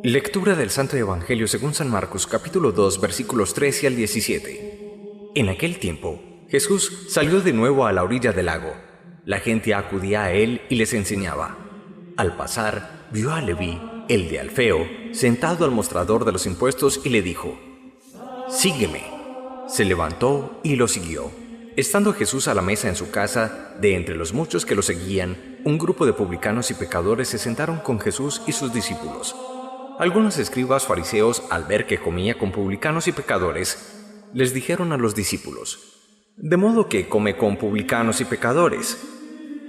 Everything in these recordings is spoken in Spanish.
Lectura del Santo Evangelio según San Marcos, capítulo 2, versículos 13 al 17. En aquel tiempo, Jesús salió de nuevo a la orilla del lago. La gente acudía a él y les enseñaba. Al pasar, vio a Leví, el de Alfeo, sentado al mostrador de los impuestos y le dijo: «Sígueme». Se levantó y lo siguió. Estando Jesús a la mesa en su casa, de entre los muchos que lo seguían, un grupo de publicanos y pecadores se sentaron con Jesús y sus discípulos. Algunos escribas fariseos, al ver que comía con publicanos y pecadores, les dijeron a los discípulos: «¿De modo que come con publicanos y pecadores?».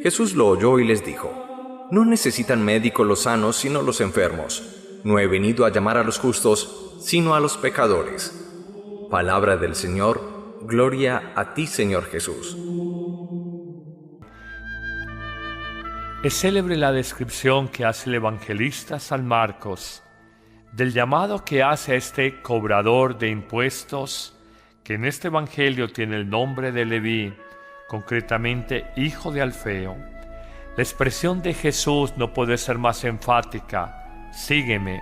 Jesús lo oyó y les dijo: «No necesitan médico los sanos, sino los enfermos. No he venido a llamar a los justos, sino a los pecadores». Palabra del Señor. Gloria a ti, Señor Jesús. Es célebre la descripción que hace el evangelista San Marcos del llamado que hace a este cobrador de impuestos, que en este evangelio tiene el nombre de Leví, concretamente hijo de Alfeo. La expresión de Jesús no puede ser más enfática: sígueme.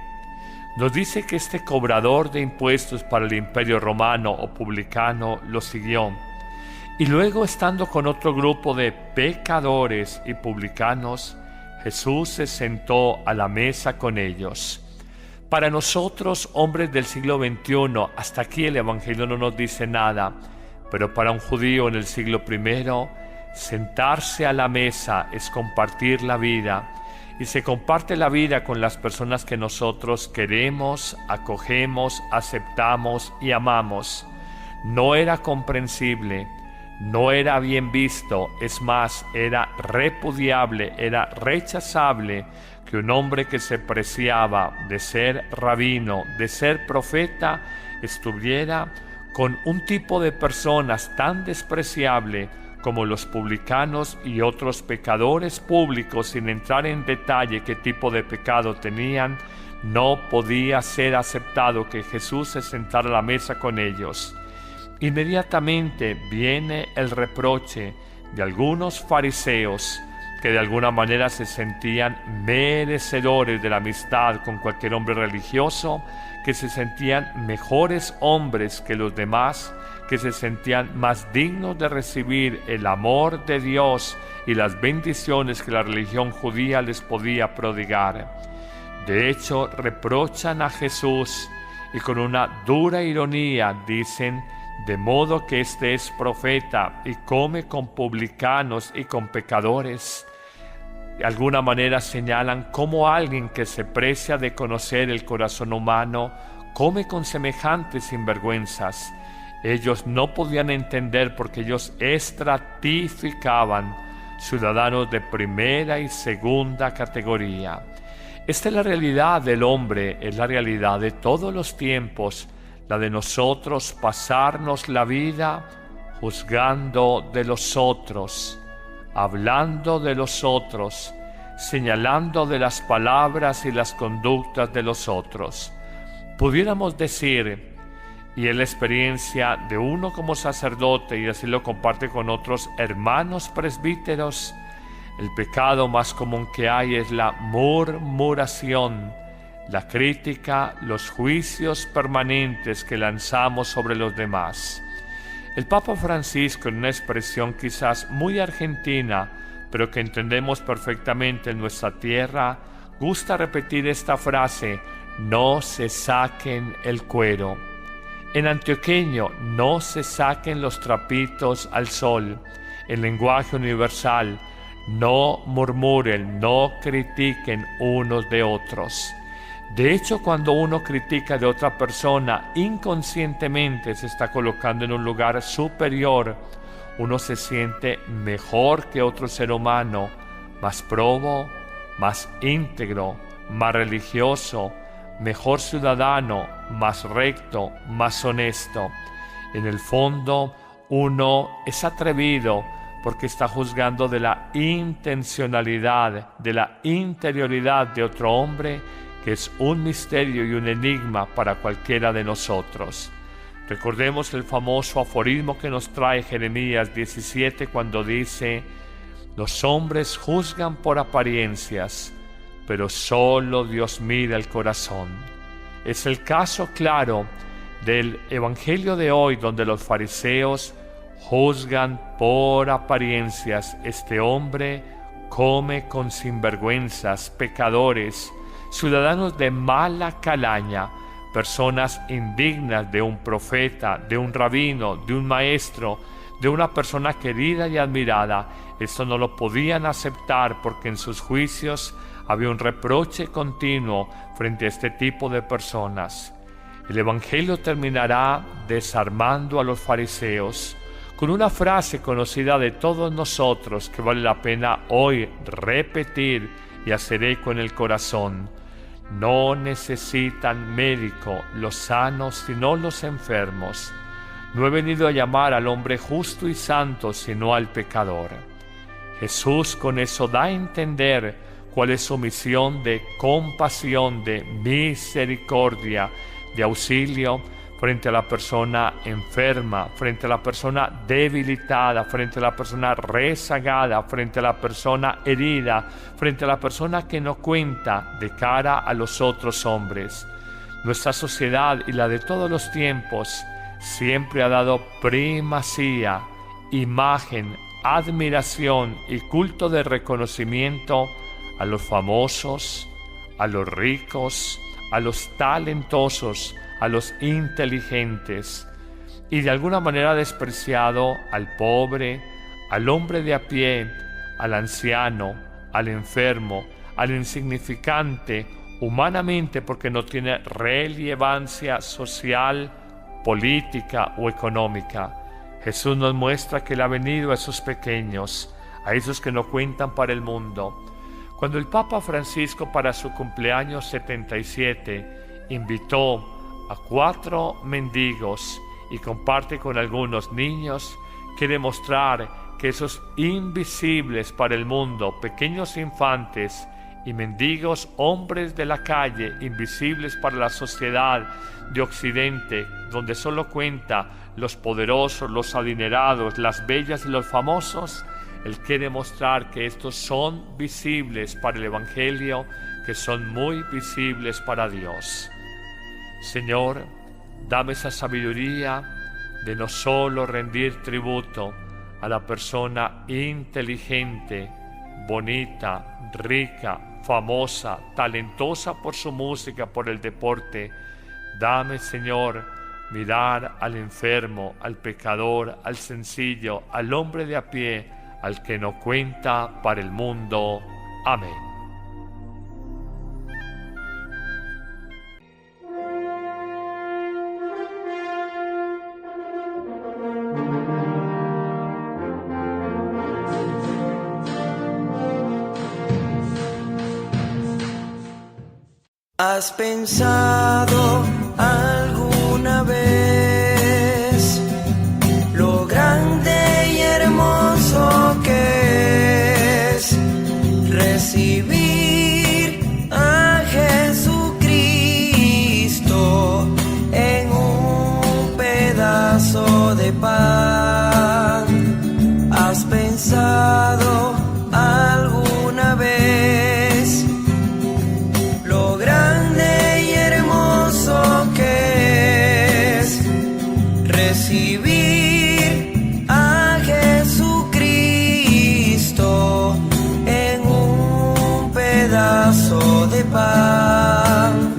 Nos dice que este cobrador de impuestos para el Imperio Romano o publicano lo siguió, y luego, estando con otro grupo de pecadores y publicanos, Jesús se sentó a la mesa con ellos. Para nosotros, hombres del siglo XXI, hasta aquí el Evangelio no nos dice nada, pero para un judío en el siglo I, sentarse a la mesa es compartir la vida, y se comparte la vida con las personas que nosotros queremos, acogemos, aceptamos y amamos. No era comprensible, no era bien visto, es más, era repudiable, era rechazable que un hombre que se preciaba de ser rabino, de ser profeta, estuviera con un tipo de personas tan despreciable como los publicanos y otros pecadores públicos. Sin entrar en detalle qué tipo de pecado tenían, no podía ser aceptado que Jesús se sentara a la mesa con ellos. Inmediatamente viene el reproche de algunos fariseos que de alguna manera se sentían merecedores de la amistad con cualquier hombre religioso, que se sentían mejores hombres que los demás, que se sentían más dignos de recibir el amor de Dios y las bendiciones que la religión judía les podía prodigar. De hecho, reprochan a Jesús y con una dura ironía dicen: «De modo que este es profeta y come con publicanos y con pecadores». De alguna manera señalan cómo alguien que se precia de conocer el corazón humano come con semejantes sinvergüenzas. Ellos no podían entender porque ellos estratificaban ciudadanos de primera y segunda categoría. Esta es la realidad del hombre, es la realidad de todos los tiempos, la de nosotros pasarnos la vida juzgando de los otros, hablando de los otros, señalando de las palabras y las conductas de los otros. Pudiéramos decir, y es la experiencia de uno como sacerdote y así lo comparte con otros hermanos presbíteros, el pecado más común que hay es la murmuración, la crítica, los juicios permanentes que lanzamos sobre los demás. El Papa Francisco, en una expresión quizás muy argentina, pero que entendemos perfectamente en nuestra tierra, gusta repetir esta frase: «No se saquen el cuero». En antioqueño, no se saquen los trapitos al sol. En lenguaje universal, no murmuren, no critiquen unos de otros. De hecho, cuando uno critica de otra persona, inconscientemente se está colocando en un lugar superior. Uno se siente mejor que otro ser humano, más probo, más íntegro, más religioso, mejor ciudadano, más recto, más honesto. En el fondo, uno es atrevido porque está juzgando de la intencionalidad, de la interioridad de otro hombre, que es un misterio y un enigma para cualquiera de nosotros. Recordemos el famoso aforismo que nos trae Jeremías 17 cuando dice: «Los hombres juzgan por apariencias, pero solo Dios mira el corazón. Es el caso claro del Evangelio de hoy, donde los fariseos juzgan por apariencias. Este hombre come con sinvergüenzas, pecadores, ciudadanos de mala calaña, personas indignas de un profeta, de un rabino, de un maestro, de una persona querida y admirada. Esto no lo podían aceptar porque en sus juicios había un reproche continuo frente a este tipo de personas. El Evangelio terminará desarmando a los fariseos con una frase conocida de todos nosotros que vale la pena hoy repetir y hacer eco en el corazón. No necesitan médico los sanos, sino los enfermos. No he venido a llamar al hombre justo y santo, sino al pecador. Jesús con eso da a entender cuál es su misión de compasión, de misericordia, de auxilio frente a la persona enferma, frente a la persona debilitada, frente a la persona rezagada, frente a la persona herida, frente a la persona que no cuenta de cara a los otros hombres. Nuestra sociedad y la de todos los tiempos siempre ha dado primacía, imagen, admiración y culto de reconocimiento a los famosos, a los ricos, a los talentosos, a los inteligentes, y de alguna manera despreciado al pobre, al hombre de a pie, al anciano, al enfermo, al insignificante, humanamente porque no tiene relevancia social, política o económica. Jesús nos muestra que Él ha venido a esos pequeños, a esos que no cuentan para el mundo. Cuando el Papa Francisco, para su cumpleaños 77, invitó a 4 mendigos y comparte con algunos niños, quiere mostrar que esos invisibles para el mundo, pequeños infantes y mendigos, hombres de la calle, invisibles para la sociedad de Occidente, donde solo cuenta los poderosos, los adinerados, las bellas y los famosos, Él quiere mostrar que estos son visibles para el Evangelio, que son muy visibles para Dios. Señor, dame esa sabiduría de no solo rendir tributo a la persona inteligente, bonita, rica, famosa, talentosa por su música, por el deporte. Dame, Señor, mirar al enfermo, al pecador, al sencillo, al hombre de a pie, al que no cuenta para el mundo. Amén. ¿Has pensado alguna vez lo grande y hermoso que es recibir a Jesucristo en un pedazo de pan? ¿Has pensado alguna vez lo grande y hermoso que es recibir a Jesucristo en un pedazo de pan?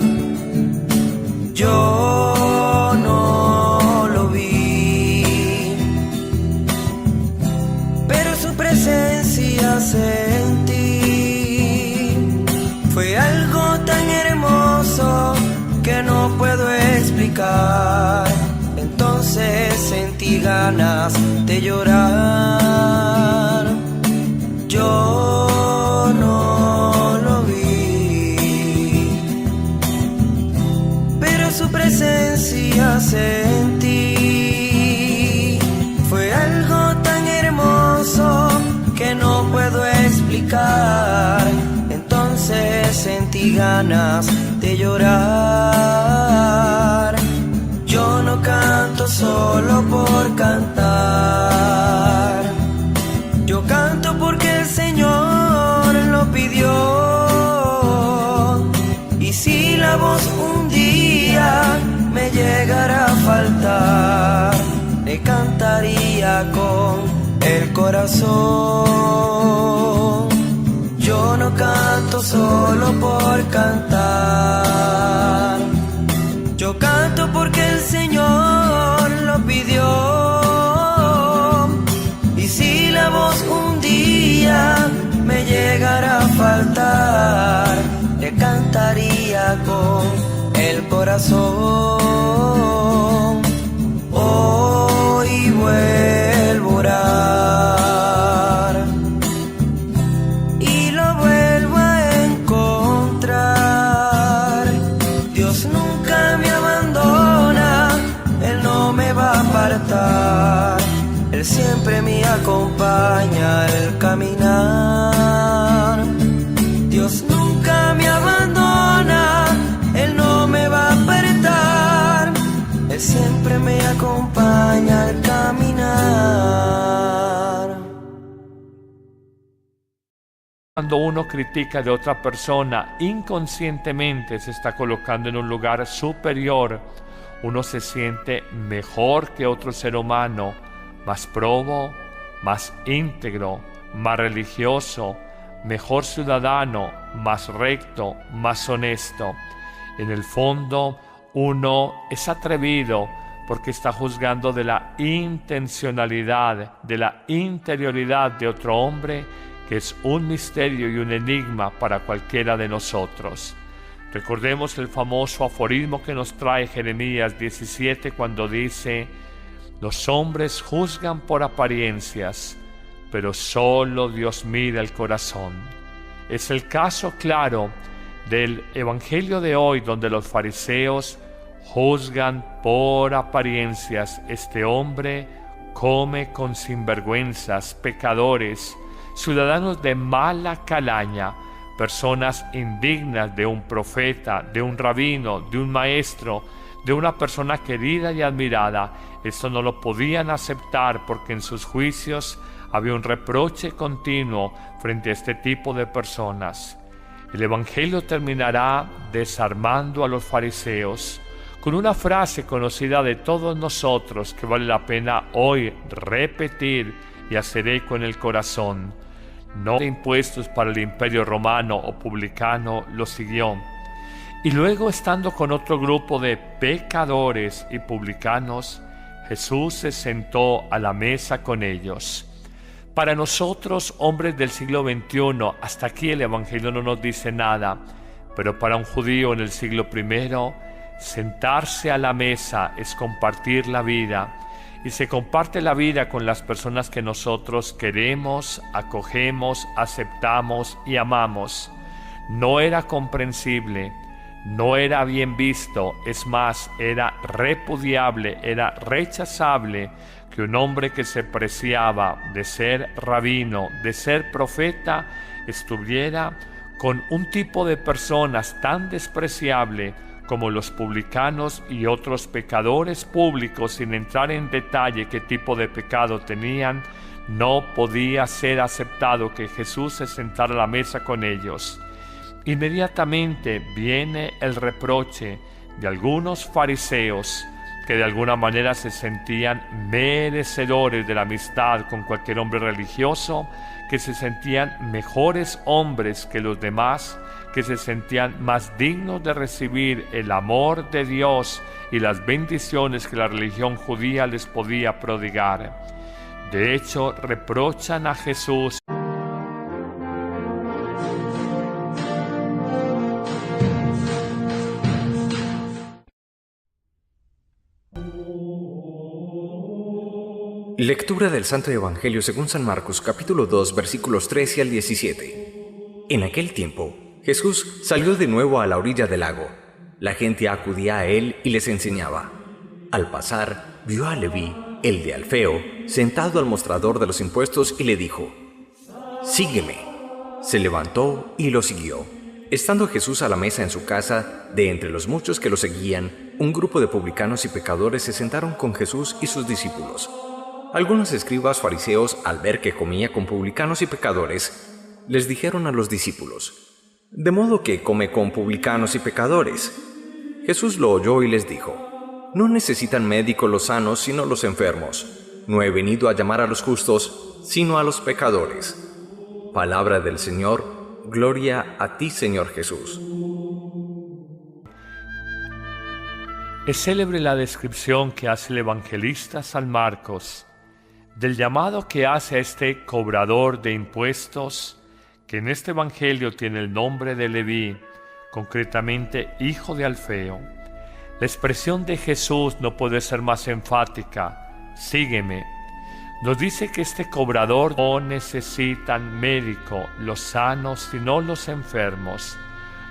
Yo no lo vi, pero su presencia sentí. Fue algo tan hermoso que no puedo explicar. Entonces sentí ganas de llorar. Yo no lo vi, pero su presencia sentí. Fue algo tan hermoso que no puedo explicar. Entonces sentí ganas de llorar. Yo no canto solo por cantar. Yo canto porque el Señor lo pidió. faltar, le cantaría con el corazón. Yo no canto solo por cantar, yo canto porque el Señor lo pidió. Y si la voz un día me llegara a faltar, le cantaría con el corazón. Hoy vuelvo a orar y lo vuelvo a encontrar. Dios nunca me abandona, Él no me va a apartar, Él siempre me acompaña al caminar. Dios nunca me abandona, Él no me va a apartar, Él siempre me acompaña al caminar. Cuando uno critica de otra persona, inconscientemente se está colocando en un lugar superior. Uno se siente mejor que otro ser humano, más probo, más íntegro, más religioso, mejor ciudadano, más recto, más honesto. En el fondo, uno es atrevido porque está juzgando de la intencionalidad, de la interioridad de otro hombre, que es un misterio y un enigma para cualquiera de nosotros. Recordemos el famoso aforismo que nos trae Jeremías 17 cuando dice: los hombres juzgan por apariencias, pero solo Dios mira el corazón. Es el caso claro del evangelio de hoy, donde los fariseos juzgan por apariencias. Este hombre come con sinvergüenzas, pecadores, ciudadanos de mala calaña, personas indignas de un profeta, de un rabino, de un maestro, de una persona querida y admirada. Esto no lo podían aceptar porque en sus juicios había un reproche continuo frente a este tipo de personas. El Evangelio terminará desarmando a los fariseos con una frase conocida de todos nosotros que vale la pena hoy repetir y hacer eco en el corazón. No de impuestos para el imperio romano o publicano, lo siguió. Y luego, estando con otro grupo de pecadores y publicanos, Jesús se sentó a la mesa con ellos. Para nosotros, hombres del siglo XXI, hasta aquí el Evangelio no nos dice nada, pero para un judío en el siglo I, sentarse a la mesa es compartir la vida, y se comparte la vida con las personas que nosotros queremos, acogemos, aceptamos y amamos. No era comprensible, no era bien visto, es más, era repudiable, era rechazable que un hombre que se preciaba de ser rabino, de ser profeta, estuviera con un tipo de personas tan despreciable como los publicanos y otros pecadores públicos. Sin entrar en detalle qué tipo de pecado tenían, no podía ser aceptado que Jesús se sentara a la mesa con ellos. Inmediatamente viene el reproche de algunos fariseos que de alguna manera se sentían merecedores de la amistad con cualquier hombre religioso, que se sentían mejores hombres que los demás, que se sentían más dignos de recibir el amor de Dios y las bendiciones que la religión judía les podía prodigar. De hecho, reprochan a Jesús. Lectura del Santo Evangelio según San Marcos, capítulo 2, versículos 13 al 17. En aquel tiempo, Jesús salió de nuevo a la orilla del lago. La gente acudía a él y les enseñaba. Al pasar, vio a Leví, el de Alfeo, sentado al mostrador de los impuestos y le dijo: «Sígueme». Se levantó y lo siguió. Estando Jesús a la mesa en su casa, de entre los muchos que lo seguían, un grupo de publicanos y pecadores se sentaron con Jesús y sus discípulos. Algunos escribas fariseos, al ver que comía con publicanos y pecadores, les dijeron a los discípulos: «¿De modo que come con publicanos y pecadores?». Jesús lo oyó y les dijo: No necesitan médico los sanos, sino los enfermos. No he venido a llamar a los justos, sino a los pecadores. Palabra del Señor, gloria a ti, Señor Jesús. Es célebre la descripción que hace el evangelista San Marcos del llamado que hace a este cobrador de impuestos, que en este evangelio tiene el nombre de Leví, concretamente hijo de Alfeo. La expresión de Jesús no puede ser más enfática: sígueme. Nos dice que este cobrador no necesitan médico los sanos, sino los enfermos.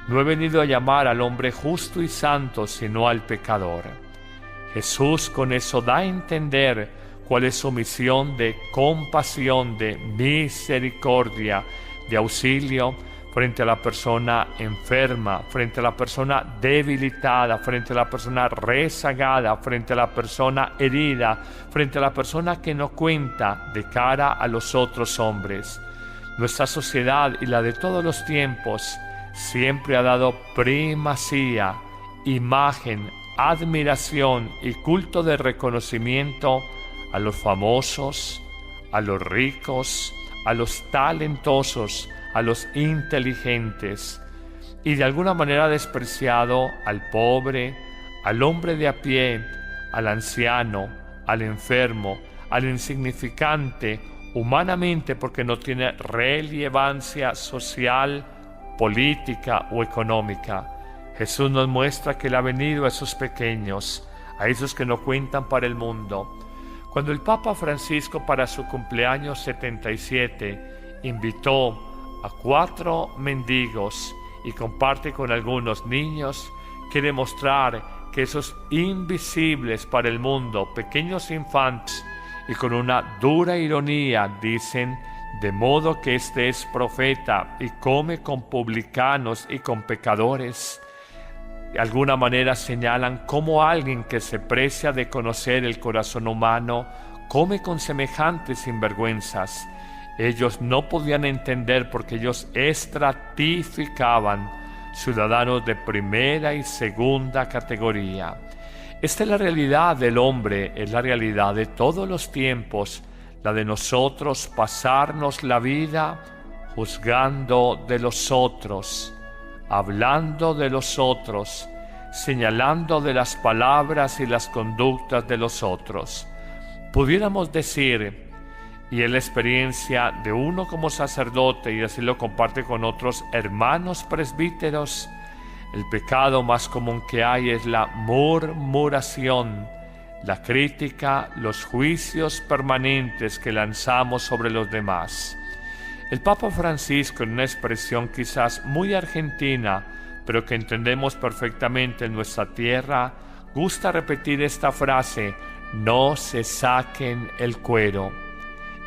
No he venido a llamar al hombre justo y santo, sino al pecador. Jesús con eso da a entender cuál es su misión de compasión, de misericordia, de auxilio frente a la persona enferma, frente a la persona debilitada, frente a la persona rezagada, frente a la persona herida, frente a la persona que no cuenta de cara a los otros hombres. Nuestra sociedad y la de todos los tiempos siempre ha dado primacía, imagen, admiración y culto de reconocimiento a los famosos, a los ricos, a los talentosos, a los inteligentes, y de alguna manera ha despreciado al pobre, al hombre de a pie, al anciano, al enfermo, al insignificante, humanamente, porque no tiene relevancia social, política o económica. Jesús nos muestra que Él ha venido a esos pequeños, a esos que no cuentan para el mundo. Cuando el Papa Francisco, para su cumpleaños 77, invitó a 4 mendigos y comparte con algunos niños, quiere mostrar que esos invisibles para el mundo, pequeños infantes, y con una dura ironía dicen: de modo que este es profeta y come con publicanos y con pecadores. De alguna manera señalan cómo alguien que se precia de conocer el corazón humano come con semejantes sinvergüenzas. Ellos no podían entender porque ellos estratificaban ciudadanos de primera y segunda categoría. Esta es la realidad del hombre, es la realidad de todos los tiempos, la de nosotros pasarnos la vida juzgando de los otros, hablando de los otros, señalando de las palabras y las conductas de los otros. Pudiéramos decir, y es la experiencia de uno como sacerdote y así lo comparte con otros hermanos presbíteros, el pecado más común que hay es la murmuración, la crítica, los juicios permanentes que lanzamos sobre los demás. El Papa Francisco, en una expresión quizás muy argentina, pero que entendemos perfectamente en nuestra tierra, gusta repetir esta frase: no se saquen el cuero.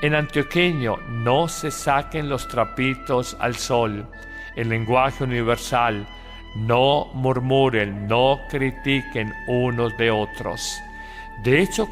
En antioqueño, no se saquen los trapitos al sol. En lenguaje universal, no murmuren, no critiquen unos de otros. De hecho,